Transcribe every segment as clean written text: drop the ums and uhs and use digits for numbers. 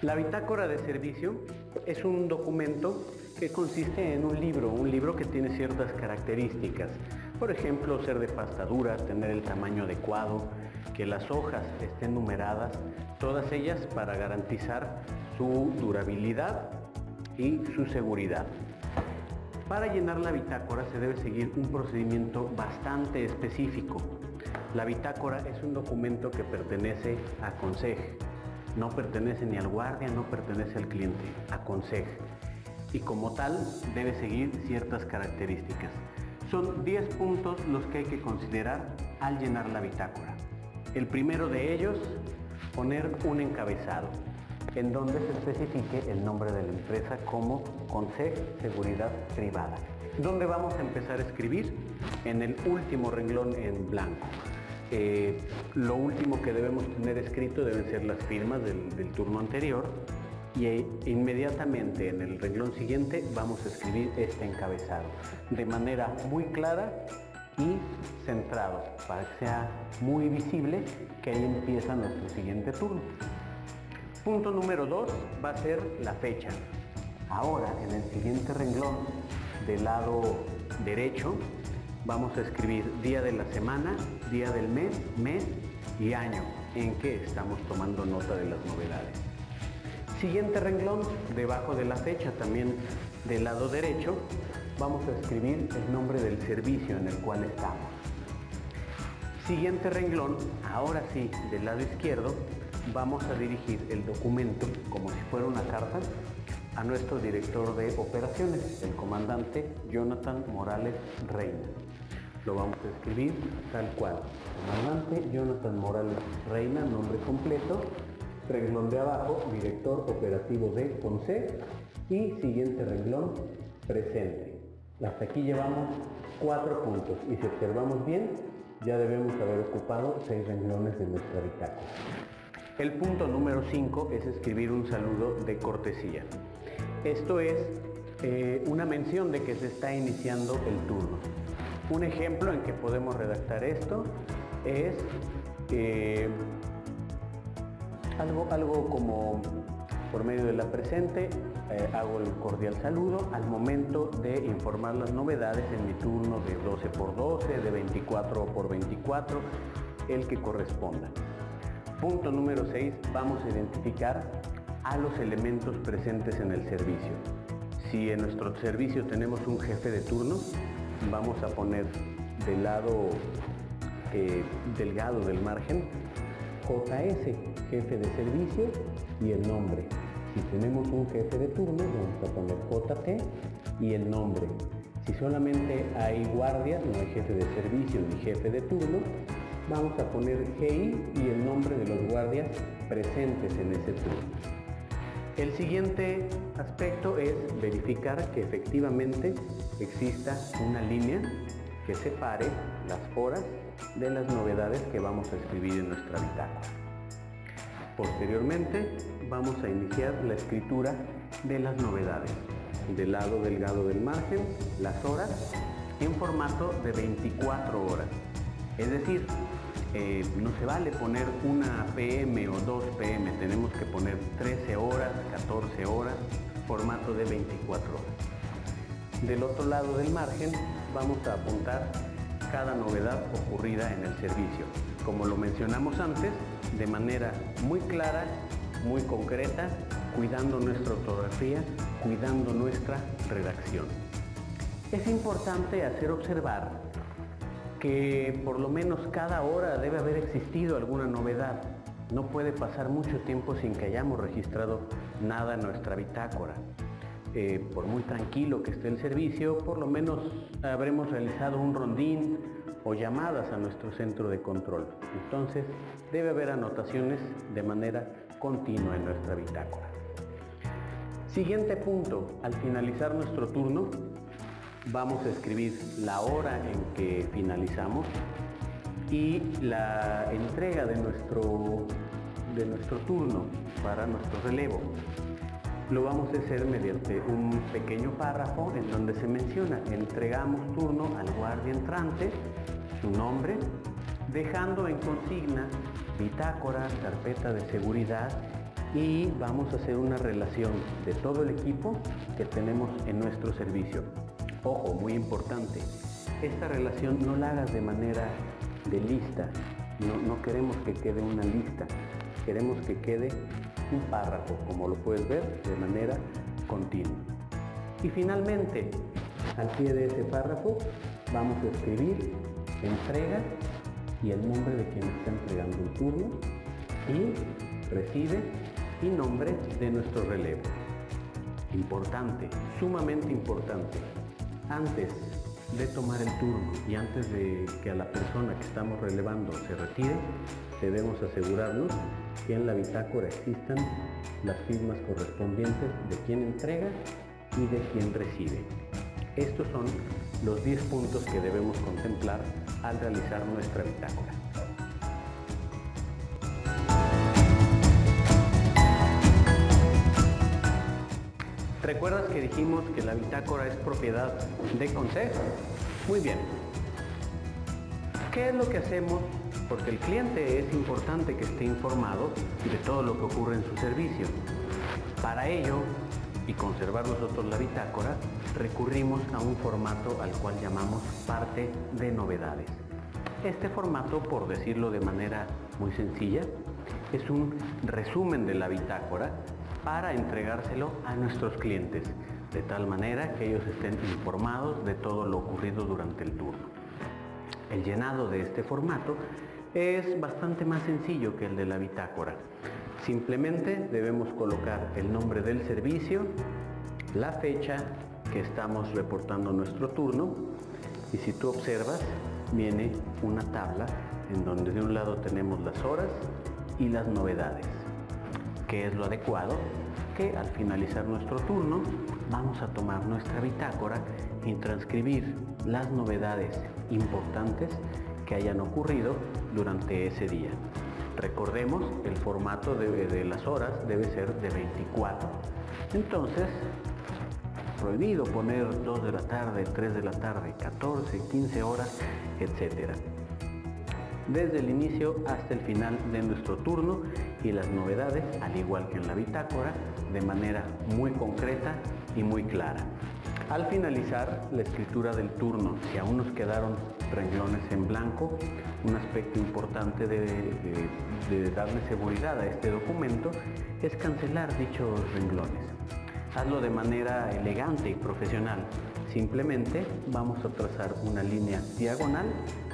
La bitácora de servicio es un documento que consiste en un libro que tiene ciertas características. Por ejemplo, ser de pasta dura, tener el tamaño adecuado, que las hojas estén numeradas, todas ellas para garantizar su durabilidad y su seguridad. Para llenar la bitácora se debe seguir un procedimiento bastante específico. La bitácora es un documento que pertenece a CONSEG. No pertenece ni al guardia, no pertenece al cliente, a CONSEG. Y como tal, debe seguir ciertas características. Son 10 puntos los que hay que considerar al llenar la bitácora. El primero de ellos, poner un encabezado, en donde se especifique el nombre de la empresa como CONSEG Seguridad Privada. ¿Dónde vamos a empezar a escribir? En el último renglón en blanco. Lo último que debemos tener escrito deben ser las firmas del turno anterior y inmediatamente en el renglón siguiente vamos a escribir este encabezado de manera muy clara y centrado para que sea muy visible que ahí empieza nuestro siguiente turno. Punto número 2 va a ser la fecha. Ahora en el siguiente renglón del lado derecho vamos a escribir día de la semana, día del mes y año en que estamos tomando nota de las novedades. Siguiente renglón, debajo de la fecha, también del lado derecho, vamos a escribir el nombre del servicio en el cual estamos. Siguiente renglón, ahora sí, del lado izquierdo, vamos a dirigir el documento como si fuera una carta a nuestro director de operaciones, el comandante Jonathan Morales Reina. Lo vamos a escribir tal cual. Comandante Jonathan Morales Reina, nombre completo, renglón de abajo, director operativo de CONSEG y siguiente renglón, presente. Hasta aquí llevamos 4 puntos y si observamos bien, ya debemos haber ocupado 6 renglones de nuestra bitácora. El punto número 5 es escribir un saludo de cortesía. Esto es una mención de que se está iniciando el turno. Un ejemplo en que podemos redactar esto es algo como por medio de la presente, hago el cordial saludo al momento de informar las novedades en mi turno de 12×12, de 24×24, el que corresponda. Punto número 6, vamos a identificar a los elementos presentes en el servicio. Si en nuestro servicio tenemos un jefe de turno, vamos a poner del lado delgado del margen JS, jefe de servicio, y el nombre. Si tenemos un jefe de turno, vamos a poner JT y el nombre. Si solamente hay guardias, no hay jefe de servicio ni jefe de turno, vamos a poner GI y el nombre de los guardias presentes en ese turno. El siguiente aspecto es verificar que efectivamente exista una línea que separe las horas de las novedades que vamos a escribir en nuestra bitácora. Posteriormente vamos a iniciar la escritura de las novedades. Del lado delgado del margen, las horas en formato de 24 horas. Es decir, no se vale poner una PM o 2 PM, tenemos que poner 13 horas, 14 horas, formato de 24 horas. Del otro lado del margen vamos a apuntar cada novedad ocurrida en el servicio. Como lo mencionamos antes, de manera muy clara, muy concreta, cuidando nuestra ortografía, cuidando nuestra redacción. Es importante hacer observar que por lo menos cada hora debe haber existido alguna novedad. No puede pasar mucho tiempo sin que hayamos registrado nada en nuestra bitácora. Por muy tranquilo que esté el servicio, por lo menos habremos realizado un rondín o llamadas a nuestro centro de control. Entonces, debe haber anotaciones de manera continua en nuestra bitácora. Siguiente punto, al finalizar nuestro turno, vamos a escribir la hora en que finalizamos y la entrega de nuestro turno para nuestro relevo. Lo vamos a hacer mediante un pequeño párrafo en donde se menciona: entregamos turno al guardia entrante, su nombre, dejando en consigna bitácora, carpeta de seguridad y vamos a hacer una relación de todo el equipo que tenemos en nuestro servicio. Ojo, muy importante, esta relación no la hagas de manera de lista, no queremos que quede una lista, queremos que quede un párrafo, como lo puedes ver, de manera continua. Y finalmente, al pie de ese párrafo, vamos a escribir entrega y el nombre de quien está entregando el turno, y recibe y nombre de nuestro relevo. Importante, sumamente importante, antes de tomar el turno y antes de que a la persona que estamos relevando se retire, debemos asegurarnos que en la bitácora existan las firmas correspondientes de quien entrega y de quien recibe. Estos son los 10 puntos que debemos contemplar al realizar nuestra bitácora. ¿Recuerdas que dijimos que la bitácora es propiedad de Consejo? Muy bien. ¿Qué es lo que hacemos? Porque el cliente es importante que esté informado de todo lo que ocurre en su servicio. Para ello, y conservar nosotros la bitácora, recurrimos a un formato al cual llamamos parte de novedades. Este formato, por decirlo de manera muy sencilla, es un resumen de la bitácora para entregárselo a nuestros clientes, de tal manera que ellos estén informados de todo lo ocurrido durante el turno. El llenado de este formato es bastante más sencillo que el de la bitácora. Simplemente debemos colocar el nombre del servicio, la fecha que estamos reportando nuestro turno, y si tú observas, viene una tabla en donde de un lado tenemos las horas y las novedades. ¿Qué es lo adecuado? Que al finalizar nuestro turno vamos a tomar nuestra bitácora y transcribir las novedades importantes que hayan ocurrido durante ese día. Recordemos, el formato de las horas debe ser de 24. Entonces, prohibido poner 2 de la tarde, 3 de la tarde, 14, 15 horas, etc. Desde el inicio hasta el final de nuestro turno, y las novedades, al igual que en la bitácora, de manera muy concreta y muy clara. Al finalizar la escritura del turno, si aún nos quedaron renglones en blanco, un aspecto importante de darle seguridad a este documento es cancelar dichos renglones. Hazlo de manera elegante y profesional. Simplemente vamos a trazar una línea diagonal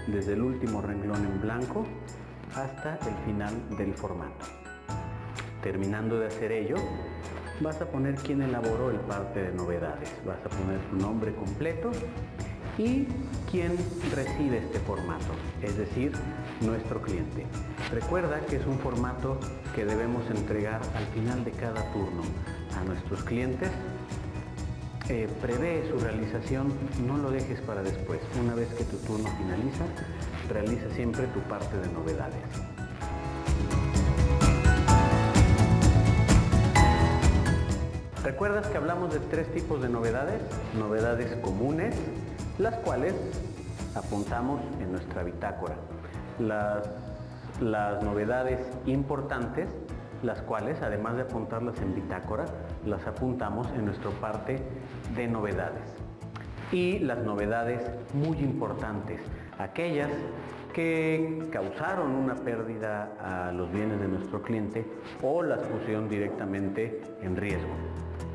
desde el último renglón en blanco hasta el final del formato. Terminando de hacer ello, vas a poner quién elaboró el parte de novedades. Vas a poner su nombre completo y quién recibe este formato, es decir, nuestro cliente. Recuerda que es un formato que debemos entregar al final de cada turno a nuestros clientes. Prevé su realización, no lo dejes para después. Una vez que tu turno finaliza, realiza siempre tu parte de novedades. ¿Recuerdas que hablamos de 3 tipos de novedades? Novedades comunes, las cuales apuntamos en nuestra bitácora. Las novedades importantes, las cuales, además de apuntarlas en bitácora, las apuntamos en nuestra parte de novedades. Y las novedades muy importantes, aquellas que causaron una pérdida a los bienes de nuestro cliente o las pusieron directamente en riesgo.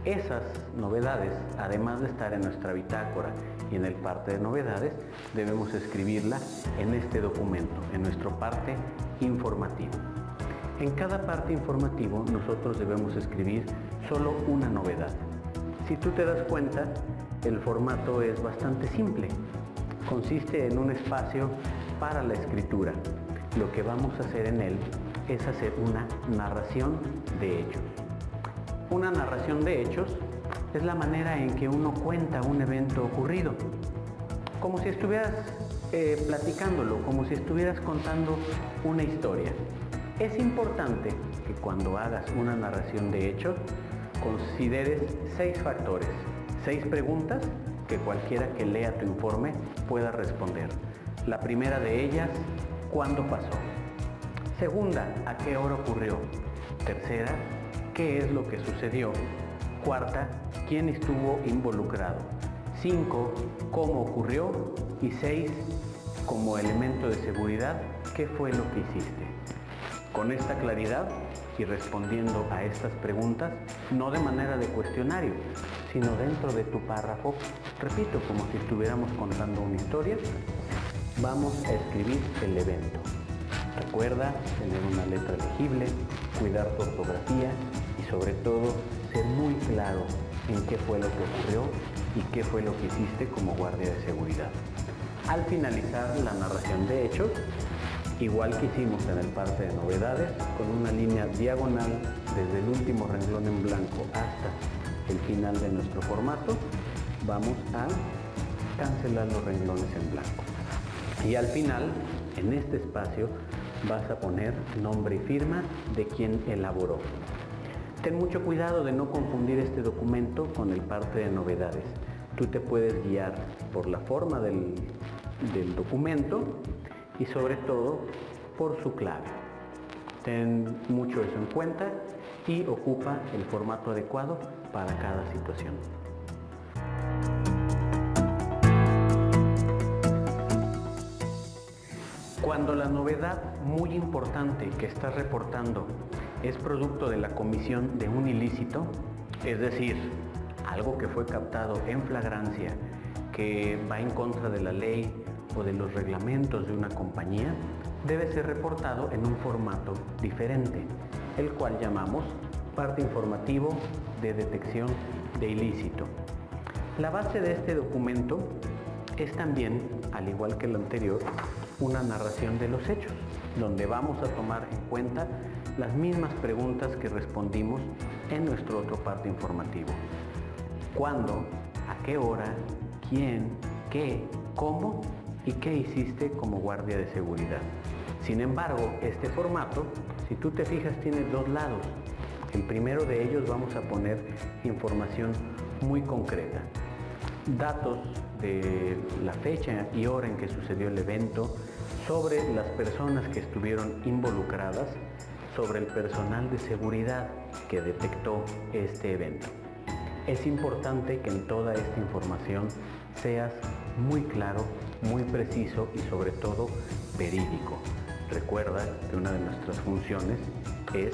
Esas novedades, además de estar en nuestra bitácora y en el parte de novedades, debemos escribirla en este documento, en nuestro parte informativo. En cada parte informativo nosotros debemos escribir solo una novedad. Si tú te das cuenta, el formato es bastante simple. Consiste en un espacio para la escritura. Lo que vamos a hacer en él es hacer una narración de hechos. Una narración de hechos es la manera en que uno cuenta un evento ocurrido, como si estuvieras platicándolo, como si estuvieras contando una historia. Es importante que cuando hagas una narración de hechos, consideres 6 factores, 6 preguntas que cualquiera que lea tu informe pueda responder. La primera de ellas, ¿cuándo pasó? Segunda, ¿a qué hora ocurrió? Tercera, ¿qué es lo que sucedió? Cuarta, ¿quién estuvo involucrado? 5, ¿cómo ocurrió? Y 6, como elemento de seguridad, ¿qué fue lo que hiciste? Con esta claridad y respondiendo a estas preguntas, no de manera de cuestionario, sino dentro de tu párrafo, repito, como si estuviéramos contando una historia, vamos a escribir el evento. Recuerda tener una letra legible, cuidar tu ortografía y sobre todo ser muy claro en qué fue lo que ocurrió y qué fue lo que hiciste como guardia de seguridad. Al finalizar la narración de hechos, igual que hicimos en el parte de novedades, con una línea diagonal desde el último renglón en blanco hasta el final de nuestro formato, vamos a cancelar los renglones en blanco. Y al final, en este espacio, vas a poner nombre y firma de quien elaboró. Ten mucho cuidado de no confundir este documento con el parte de novedades. Tú te puedes guiar por la forma del documento y sobre todo por su clave. Ten mucho eso en cuenta y ocupa el formato adecuado para cada situación. Cuando la novedad muy importante que estás reportando es producto de la comisión de un ilícito, es decir, algo que fue captado en flagrancia, que va en contra de la ley o de los reglamentos de una compañía, debe ser reportado en un formato diferente, el cual llamamos parte informativo de detección de ilícito. La base de este documento es también, al igual que el anterior, una narración de los hechos, donde vamos a tomar en cuenta las mismas preguntas que respondimos en nuestro otro parte informativo. ¿Cuándo? ¿A qué hora? ¿Quién? ¿Qué? ¿Cómo? ¿Y qué hiciste como guardia de seguridad? Sin embargo, este formato, si tú te fijas, tiene dos lados. El primero de ellos vamos a poner información muy concreta. Datos de la fecha y hora en que sucedió el evento, sobre las personas que estuvieron involucradas, sobre el personal de seguridad que detectó este evento. Es importante que en toda esta información seas muy claro, muy preciso y sobre todo verídico. Recuerda que una de nuestras funciones es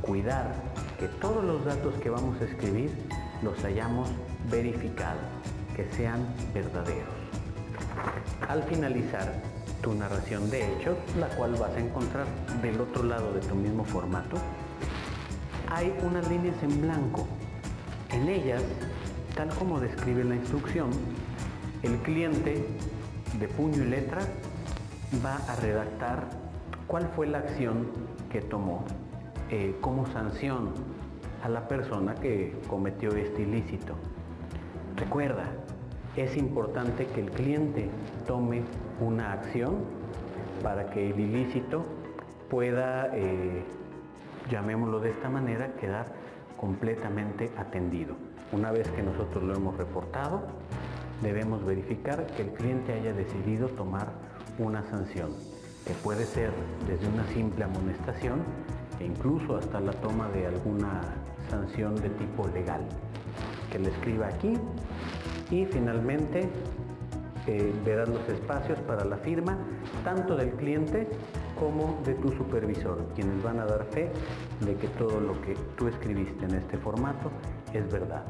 cuidar que todos los datos que vamos a escribir los hayamos verificado, que sean verdaderos. Al finalizar tu narración de hechos, la cual vas a encontrar del otro lado de tu mismo formato, hay unas líneas en blanco. En ellas, tal como describe la instrucción, el cliente de puño y letra va a redactar cuál fue la acción que tomó como sanción a la persona que cometió este ilícito. Recuerda, es importante que el cliente tome una acción para que el ilícito pueda, llamémoslo de esta manera, quedar completamente atendido. Una vez que nosotros lo hemos reportado, debemos verificar que el cliente haya decidido tomar una sanción, que puede ser desde una simple amonestación e incluso hasta la toma de alguna sanción de tipo legal, que le escriba aquí y finalmente verás los espacios para la firma tanto del cliente como de tu supervisor, quienes van a dar fe de que todo lo que tú escribiste en este formato es verdad.